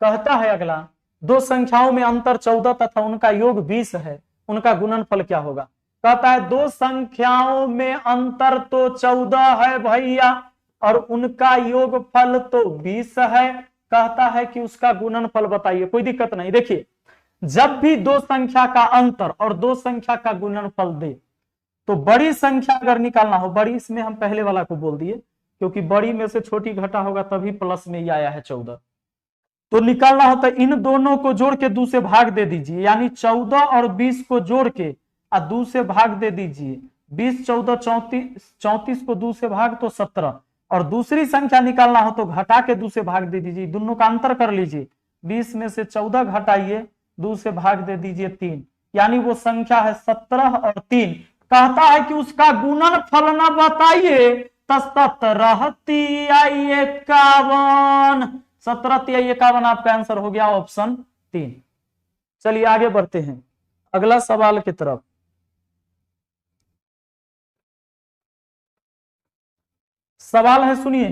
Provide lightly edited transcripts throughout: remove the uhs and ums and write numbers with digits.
कहता है अगला, दो संख्याओं में अंतर 14 तथा उनका योग 20 है, उनका गुणनफल क्या होगा। कहता है दो संख्याओं में अंतर तो 14 है भैया और उनका योगफल तो 20 है। कहता है कि उसका गुणनफल बताइए। कोई दिक्कत नहीं। देखिए, जब भी दो संख्या का अंतर और दो संख्या का गुणनफल दे तो बड़ी संख्या अगर निकालना हो, बड़ी इसमें हम पहले वाला को बोल दिए क्योंकि बड़ी में से छोटी घटा होगा तभी प्लस में ये आया है 14। तो निकालना होता है इन दोनों को जोड़ के 2 से भाग दे दीजिए, यानी 14 और 20 को जोड़ के 2 से भाग दे दीजिए। 20 14 34 को 2 से भाग तो 17। और दूसरी संख्या निकालना हो तो घटा के 2 से भाग दे दीजिए, दोनों का अंतर कर लीजिए। 20 में से 14 घटाइए, 2 से भाग दे दीजिए 3, यानी वो संख्या है 17 और 3। कहता है कि उसका गुणनफल न बताइए तो 17 तिहाई 51। 17 तिहाई 51 आपका आंसर हो गया ऑप्शन 3। चलिए आगे बढ़ते हैं अगला सवाल की तरफ। सवाल है, सुनिए,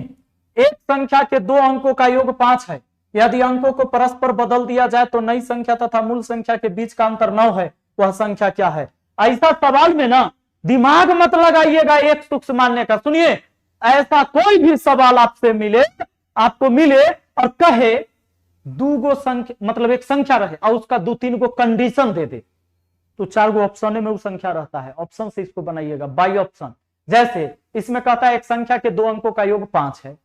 एक संख्या के दो अंकों का योग 5 है। यदि अंकों को परस्पर बदल दिया जाए तो नई संख्या तथा मूल संख्या के बीच का अंतर 9 है, वह संख्या क्या है। ऐसा सवाल में ना दिमाग मत लगाइएगा एक सूक्ष्म मानने का। सुनिए, ऐसा कोई भी सवाल आपसे मिले, आपको मिले और कहे दो संख्या, मतलब एक संख्या रहे और उसका 2-3 गो कंडीशन दे दे, तो 4 गो ऑप्शन में वो संख्या रहता है। ऑप्शन से इसको बनाइएगा, बाई ऑप्शन। जैसे इसमें कहता है एक संख्या के दो अंकों का योग 5 है।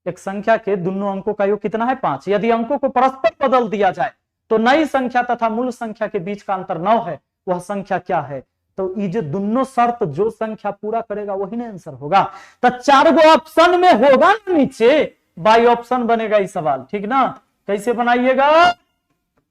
एक संख्या के दोनों अंकों का योग कितना है, 5। यदि अंकों को परस्पर बदल दिया जाए तो नई संख्या तथा मूल संख्या के बीच का अंतर 9 है, वह संख्या क्या है। तो ये जो दोनों शर्त जो संख्या पूरा करेगा वही ना आंसर होगा। तो 4 गो ऑप्शन में होगा ना नीचे, बाई ऑप्शन बनेगा ये सवाल, ठीक ना। कैसे बनाइएगा,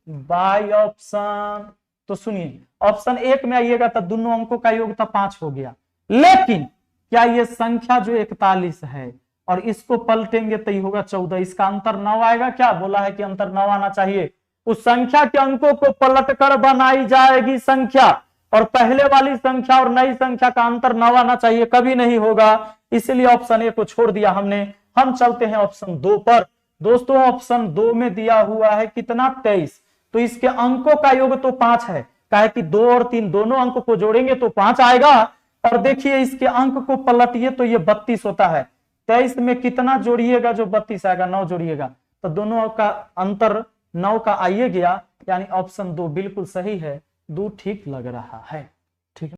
बाई ऑप्शन। तो सुनिए, ऑप्शन 1 में आइएगा तो दोनों अंकों का योग तो 5 हो गया, लेकिन क्या ये संख्या जो 41 है और इसको पलटेंगे तो ये होगा 14, इसका अंतर 9 आएगा। क्या बोला है कि अंतर 9 आना चाहिए। उस संख्या के अंकों को पलटकर बनाई जाएगी संख्या, और पहले वाली संख्या और नई संख्या का अंतर 9 आना चाहिए, कभी नहीं होगा। इसलिए ऑप्शन 1 को छोड़ दिया हमने। हम चलते हैं ऑप्शन 2 पर। दोस्तों, ऑप्शन 2 में दिया हुआ है कितना, 23। तो इसके अंकों का योग तो 5 है, कहे कि 2 और 3 दोनों अंक को जोड़ेंगे तो 5 आएगा। और देखिए इसके अंक को पलटिए तो ये 32 होता है। 23 में कितना जोड़िएगा जो 32 आएगा, 9 जोड़िएगा, तो दोनों का अंतर 9 का आइए गया, यानी ऑप्शन 2 बिल्कुल सही है। 2 ठीक लग रहा है।